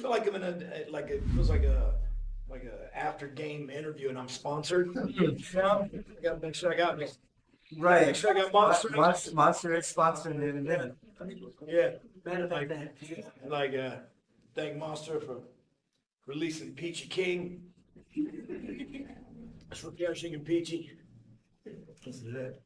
feel like I'm in it feels like a after game interview and I'm sponsored. You know, I gotta make sure I got me. Gotta make Right. sure I got Monster. Monster is sponsoring it and then. Yeah, like thank Monster for releasing Peachy King. That's for Chicken Peachy. This is it.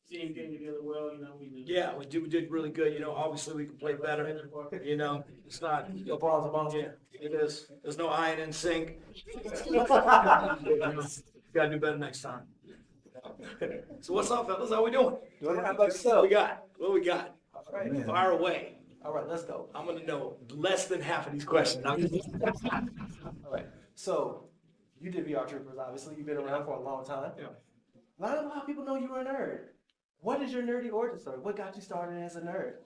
Team came together well, you know, we did. Yeah, we did really good. You know, obviously we can play better. You know, it's not no problems among you. It is. There's no iron in sync. Gotta do better next time. So what's up, fellas? How we doing? Doing how about What yourself? we got? What we got? All right. Yeah. Fire away. All right, let's go. I'm gonna know less than half of these questions. All right. So, you did VR Troopers, obviously. You've been around for a long time. Yeah. A lot of people know you were a nerd. What is your nerdy origin story? What got you started as a nerd?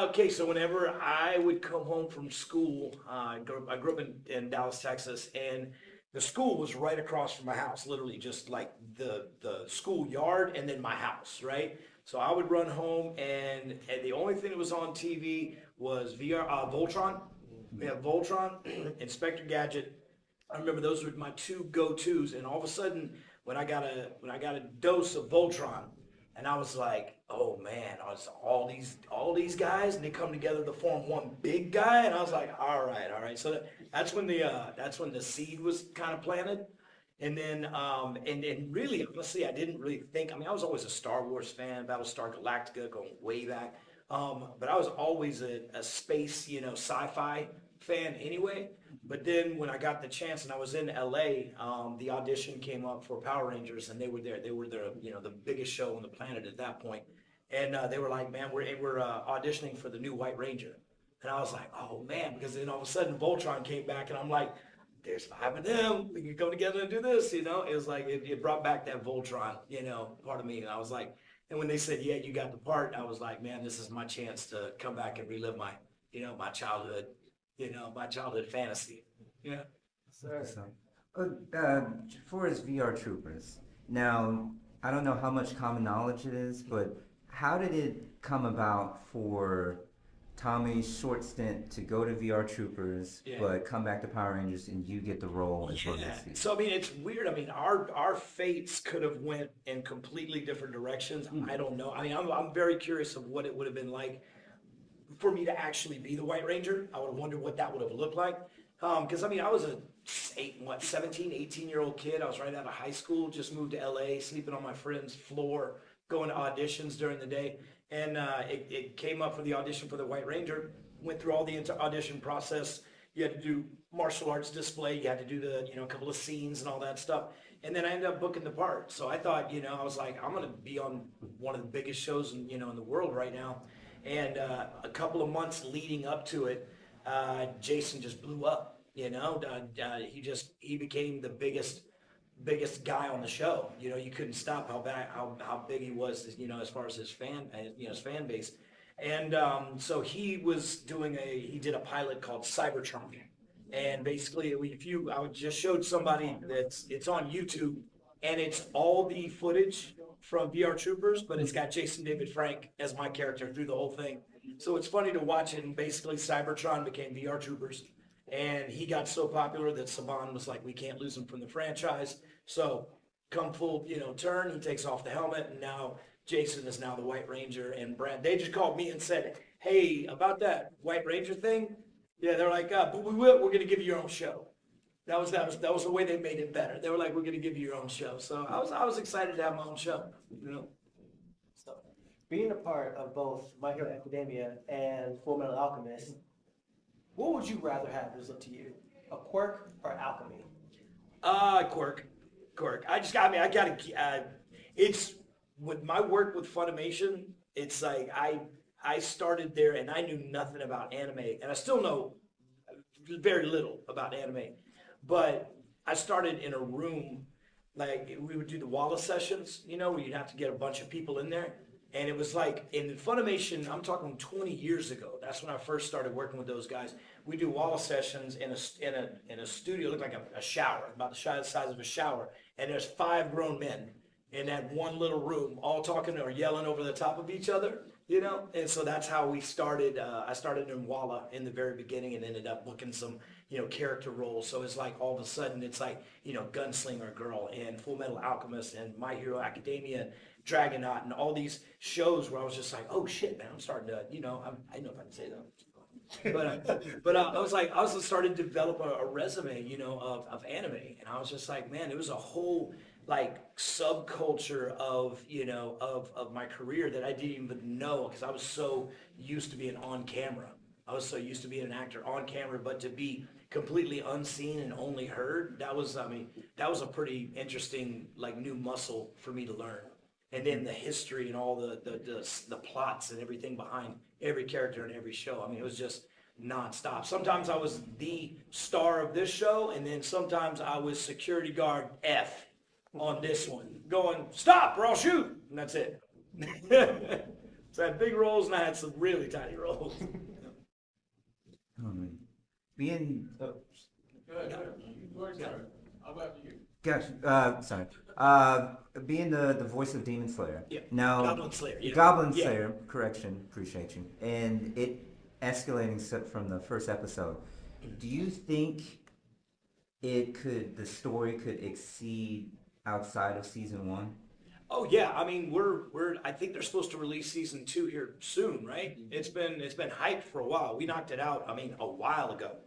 Okay, so whenever I would come home from school, I grew up in Dallas, Texas, and the school was right across from my house, literally just like the school yard and then my house, right? So I would run home, and the only thing that was on TV was Voltron. We have Voltron, Inspector Gadget. I remember those were my two go-tos, and all of a sudden, when I got a dose of Voltron, and I was like, oh man, I was all these guys, and they come together to form one big guy, and I was like, all right. So that's when the seed was kind of planted, and then and really honestly, I didn't really think. I mean, I was always a Star Wars fan, Battlestar Galactica, going way back, but I was always a space, sci-fi fan anyway. But then when I got the chance and I was in LA, the audition came up for Power Rangers, and they were there. They were the biggest show on the planet at that point. And they were like, man, we're auditioning for the new White Ranger. And I was like, oh man, because then all of a sudden Voltron came back, and I'm like, there's 5 of them. We can come together and do this, It was like, it brought back that Voltron, part of me. And I was like, and when they said, yeah, you got the part, I was like, man, this is my chance to come back and relive my, my childhood. My childhood fantasy. Yeah. Sir. So, for his VR Troopers, now, I don't know how much common knowledge it is, but how did it come about for Tommy's short stint to go to VR Troopers, but come back to Power Rangers and you get the role as well? So, I mean, it's weird. I mean, our fates could have went in completely different directions. I don't know. I mean, I'm very curious of what it would have been like for me to actually be the White Ranger. I would have wondered what that would have looked like. Because, I mean, I was a 17, 18-year-old kid. I was right out of high school, just moved to LA, sleeping on my friend's floor, going to auditions during the day. And it came up for the audition for the White Ranger. Went through all the audition process. You had to do martial arts display. You had to do a couple of scenes and all that stuff. And then I ended up booking the part. So I thought, I was like, I'm going to be on one of the biggest shows in the world right now. And a couple of months leading up to it, Jason just blew up. He became the biggest guy on the show. You couldn't stop how big he was. As far as his fan base. And so he did a pilot called Cybertron. And basically, I just showed somebody it's on YouTube, and it's all the footage from VR Troopers, but it's got Jason David Frank as my character through the whole thing. So it's funny to watch it, and basically Cybertron became VR Troopers, and he got so popular that Saban was like, we can't lose him from the franchise. So come full, turn, he takes off the helmet, and now Jason is now the White Ranger, and Brad, they just called me and said, hey, about that White Ranger thing, yeah, they're like, but we're going to give you your own show. That was the way they made it better. They were like, we're going to give you your own show. So I was excited to have my own show, So, being a part of both My Hero Academia and Full Metal Alchemist, what would you rather have as up to you? A quirk or alchemy? Quirk. I gotta, it's, with my work with Funimation, it's like, I started there and I knew nothing about anime, and I still know very little about anime. But I started in a room, like we would do the Wallace sessions, where you'd have to get a bunch of people in there. And it was like in Funimation, I'm talking 20 years ago. That's when I first started working with those guys. We do Wallace sessions in a studio, looked like a shower, about the size of a shower. And there's 5 grown men in that one little room, all talking or yelling over the top of each other. you know? And so that's how we started. I started in Walla in the very beginning and ended up booking some, you know, character roles. So it's like all of a sudden it's like, you know, Gunslinger Girl and Full Metal Alchemist and My Hero Academia, Dragonaut, and all these shows where I was just like, oh shit, man, I'm starting to, you know, I don't know if I can say that. I was like, I was starting to develop a resume, you know, of anime, and I was just like, man, it was a whole like subculture of, you know, of my career that I didn't even know because I was so used to being on camera. I was so used to being an actor on camera, but to be completely unseen and only heard, that was, I mean, that was a pretty interesting like new muscle for me to learn. And then the history and all the plots and everything behind every character in every show. I mean, it was just nonstop. Sometimes I was the star of this show, and then sometimes I was security guard F on this one, going, stop or I'll shoot, and that's it. So I had big roles, and I had some really tiny roles. Being Go ahead. You already started. How about you? Gotcha. Sorry. Being the voice of Demon Slayer. Yeah. Now, Goblin Slayer. Yeah. Goblin Yeah. Slayer. Correction. Appreciate you. And it escalating from the first episode. Do you think the story could exceed outside of season 1? Oh yeah, I mean I think they're supposed to release season 2 here soon, right? It's been hyped for a while. We knocked it out, I mean, a while ago.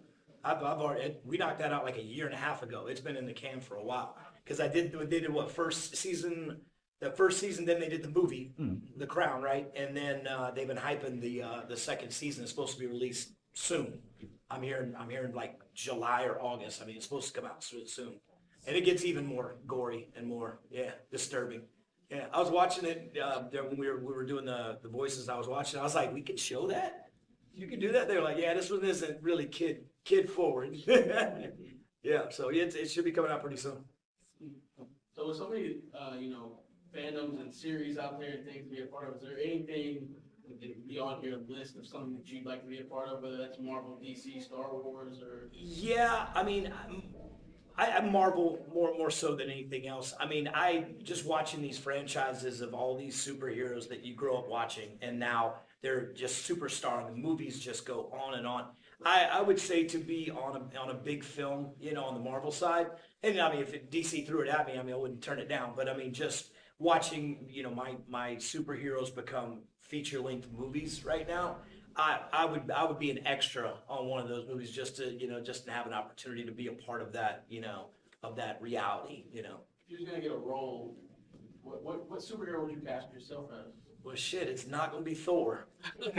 We knocked that out like a year and a half ago. It's been in the can for a while. Because they did what, first season, then they did the movie, The Crown, right? And then they've been hyping the second season. It's supposed to be released soon. I'm hearing like July or August. I mean, it's supposed to come out soon. And it gets even more gory and more, disturbing. Yeah, I was watching it there when we were doing the voices. I was watching. I was like, we could show that. You could do that. They were like, yeah, this one isn't really kid forward. Yeah, so it should be coming out pretty soon. So with so many, fandoms and series out there and things to be a part of, is there anything that could be on your list of something that you'd like to be a part of, whether that's Marvel, DC, Star Wars, or? Yeah, I mean, I Marvel more so than anything else. I mean, I just watching these franchises of all these superheroes that you grow up watching, and now they're just superstar, and the movies just go on and on. I would say to be on a big film, on the Marvel side, and I mean, if DC threw it at me, I mean, I wouldn't turn it down. But I mean, just watching, my superheroes become feature-length movies right now. I would be an extra on one of those movies just to have an opportunity to be a part of that, of that reality, If you're just gonna get a role, what superhero would you cast yourself as? Well, shit, it's not gonna be Thor. You look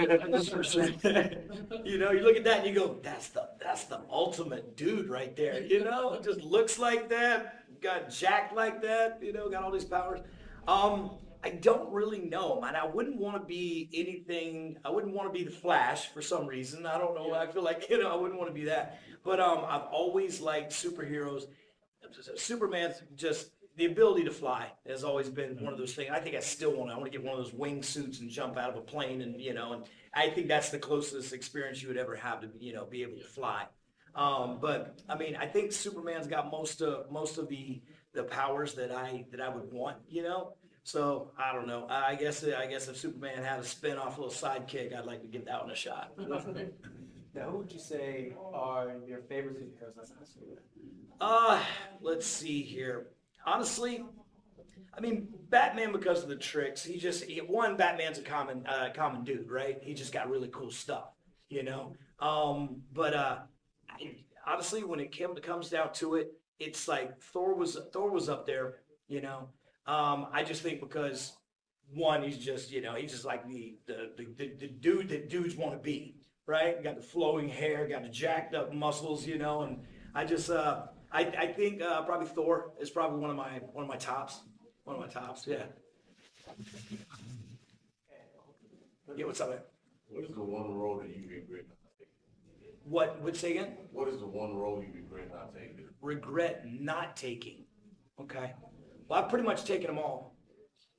at that and you go, that's the ultimate dude right there. It just looks like that, got jacked like that, got all these powers. I don't really know, man. I wouldn't want to be anything. I wouldn't want to be the Flash for some reason. I don't know. I feel like, I wouldn't want to be that. But I've always liked superheroes. Superman's just, the ability to fly has always been one of those things. I think I want to get one of those wingsuits and jump out of a plane and I think that's the closest experience you would ever have to, be able to fly. But I mean, I think Superman's got most of the powers that I would want, So I don't know. I guess if Superman had a spin-off little sidekick, I'd like to give that one a shot. Now, who would you say are your favorite superheroes as a superhero? Let's see here. Honestly, I mean, Batman because of the tricks. Batman's a common dude, right? He just got really cool stuff, honestly, when it comes down to it, it's like Thor was up there, I just think because one, he's just like the dude that dudes want to be, right? Got the flowing hair, got the jacked up muscles, and I just I think probably Thor is probably one of my tops. One of my tops, yeah. Yeah, what's up, man? What is the one role that you regret not taking? What? Would say again? What is the one role you regret not taking? Regret not taking. Okay. Well, I've pretty much taken them all.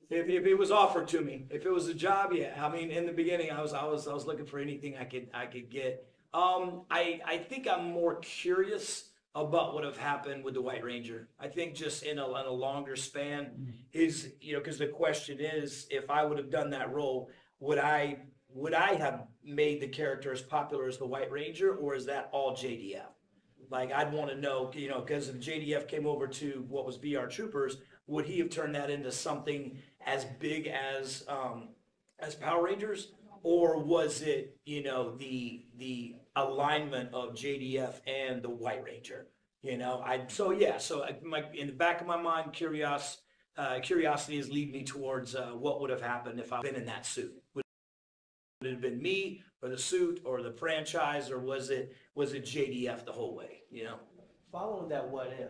If it was offered to me, if it was a job, yeah. I mean, in the beginning, I was looking for anything I could get. I think I'm more curious about what have happened with the White Ranger. I think just in a longer span is, because the question is, if I would have done that role, would I have made the character as popular as the White Ranger, or is that all JDF? Like, I'd want to know, you know, because if JDF came over to what was VR Troopers, would he have turned that into something as big as Power Rangers, or was it, you know, the alignment of JDF and the White Ranger? You know, in the back of my mind, curiosity is leading me towards what would have happened if I'd been in that suit. Would it have been me or the suit or the franchise, or was it JDF the whole way? You know. Following that what if,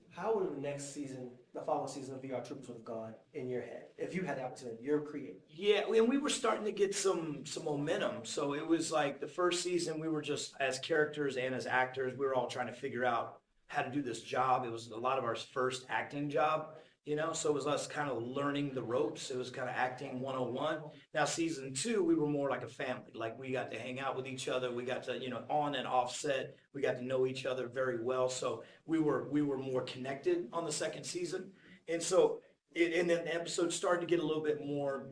how would the following season of VR Troopers would have gone in your head if you had the opportunity? You're creating. Yeah, and we were starting to get some momentum. So it was like the first season we were just as characters and as actors, we were all trying to figure out how to do this job. It was a lot of our first acting job, you know, so it was us kind of learning the ropes. It was kind of acting 101. Now season 2, we were more like a family. Like we got to hang out with each other. We got to, you know, on and off set, we got to know each other very well. So we were more connected on the second season. And so and then the episodes started to get a little bit more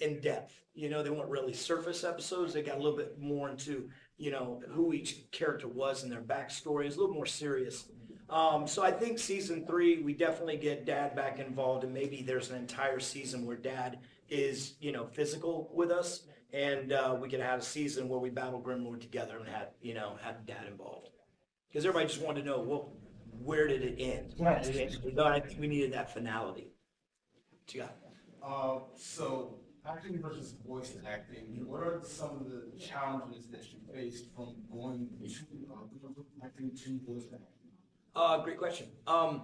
in depth. You know, they weren't really surface episodes. They got a little bit more into, you know, who each character was and their backstory. It was a little more serious. So I think season 3, we definitely get Dad back involved, and maybe there's an entire season where Dad is, you know, physical with us, and we could have a season where we battle Grimlord together and had Dad involved. Because everybody just wanted to know, well, where did it end? Right. I think we needed that finality. What you got? So acting versus voice acting, what are some of the challenges that you faced from going to acting to voice acting? Great question. And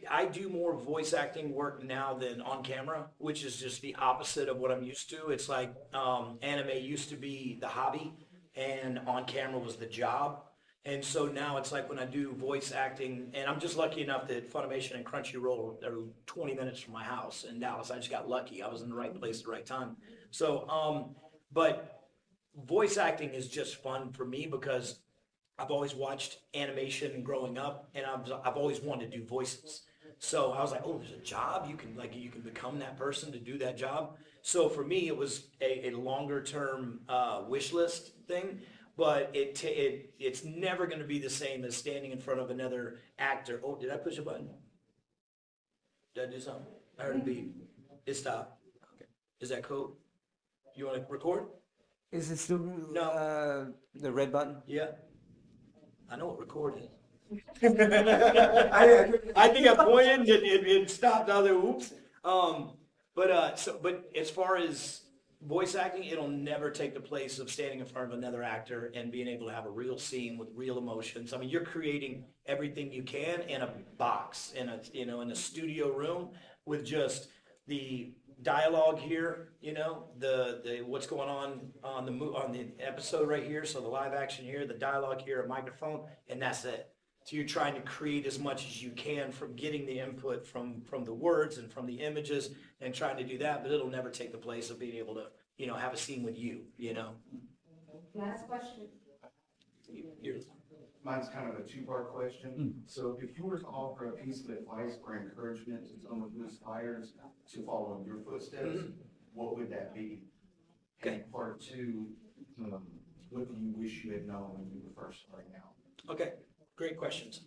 I do more voice acting work now than on camera, which is just the opposite of what I'm used to. It's like anime used to be the hobby and on camera was the job. And so now it's like when I do voice acting, and I'm just lucky enough that Funimation and Crunchyroll are 20 minutes from my house in Dallas. I just got lucky. I was in the right place at the right time. So, but voice acting is just fun for me because I've always watched animation growing up, and I've always wanted to do voices. So I was like, oh, there's a job you can become that person to do that job. So for me, it was a longer term wish list thing, but it's never going to be the same as standing in front of another actor. Oh, did I push a button? Did I do something? I heard a beep. It stopped. Okay. Is that cool? You want to record? Is it still the red button? Yeah. I know what record is. I think I pointed, it stopped. I was like, oops. But as far as voice acting, it'll never take the place of standing in front of another actor and being able to have a real scene with real emotions. I mean, you're creating everything you can in a box, in a studio room with just the dialogue here, you know, the what's going on the episode right here, so the live action here, the dialogue here, a microphone, and that's it. So you're trying to create as much as you can from getting the input from the words and from the images and trying to do that, but it'll never take the place of being able to, you know, have a scene with you, you know. Last question. Mine's kind of a two-part question. So if you were to offer a piece of advice or encouragement to someone who aspires to follow in your footsteps, what would that be? Okay. And part 2, what do you wish you had known when you were first starting out? Okay, great questions.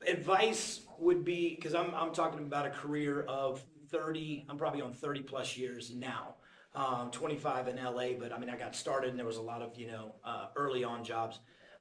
Advice would be, because I'm talking about a career of 30, I'm probably on 30 plus years now. 25 in LA, but I mean, I got started and there was a lot of, early on jobs.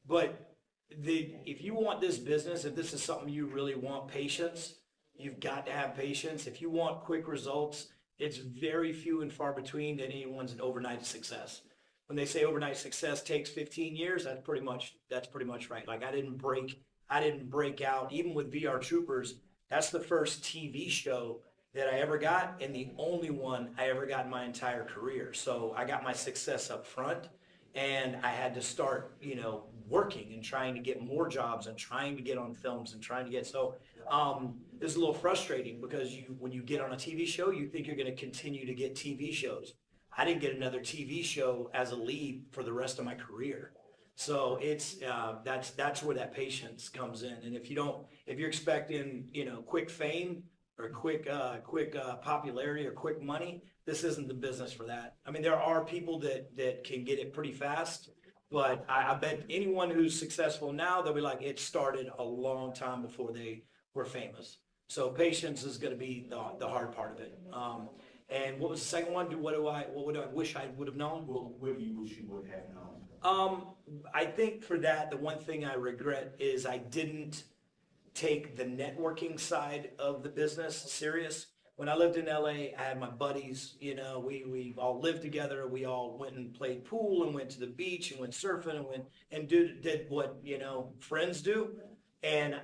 But if you want this business, if this is something you really want, patience, you've got to have patience. If you want quick results, it's very few and far between that anyone's an overnight success. When they say overnight success takes 15 years, that's pretty much right. Like I didn't break out, even with VR Troopers. That's the first TV show that I ever got and the only one I ever got in my entire career. So I got my success up front and I had to start, working and trying to get more jobs and trying to get on films and trying to get, so it's a little frustrating because when you get on a TV show, you think you're going to continue to get TV shows. I didn't get another TV show as a lead for the rest of my career. So it's that's where that patience comes in. And if you're expecting, quick fame, or quick popularity or quick money, this isn't the business for that. I mean, there are people that can get it pretty fast, but I bet anyone who's successful now, they'll be like, it started a long time before they were famous. So patience is going to be the hard part of it. And what was the second one? What would I wish I would have known? What do you wish you would have known? I think for that, the one thing I regret is I didn't take the networking side of the business serious. When I lived in LA, I had my buddies, you know, we all lived together. We all went and played pool and went to the beach and went surfing and went and did what, you know, friends do. And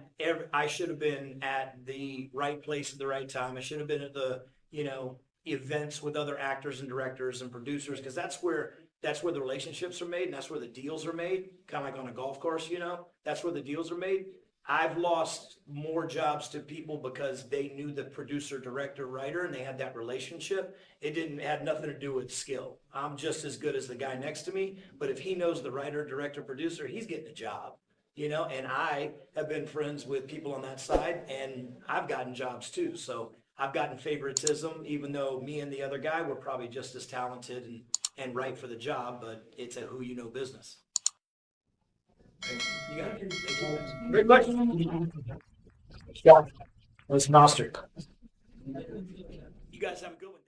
I should have been at the right place at the right time. I should have been at the, you know, events with other actors and directors and producers, because that's where the relationships are made and that's where the deals are made. Kind of like on a golf course, you know, that's where the deals are made. I've lost more jobs to people because they knew the producer, director, writer, and they had that relationship. It had nothing to do with skill. I'm just as good as the guy next to me, but if he knows the writer, director, producer, he's getting a job, you know, and I have been friends with people on that side and I've gotten jobs too. So I've gotten favoritism, even though me and the other guy were probably just as talented and right for the job, but it's a who you know business. You got it. Thank you. Great question. Yeah, that's Noster. You guys have a good one.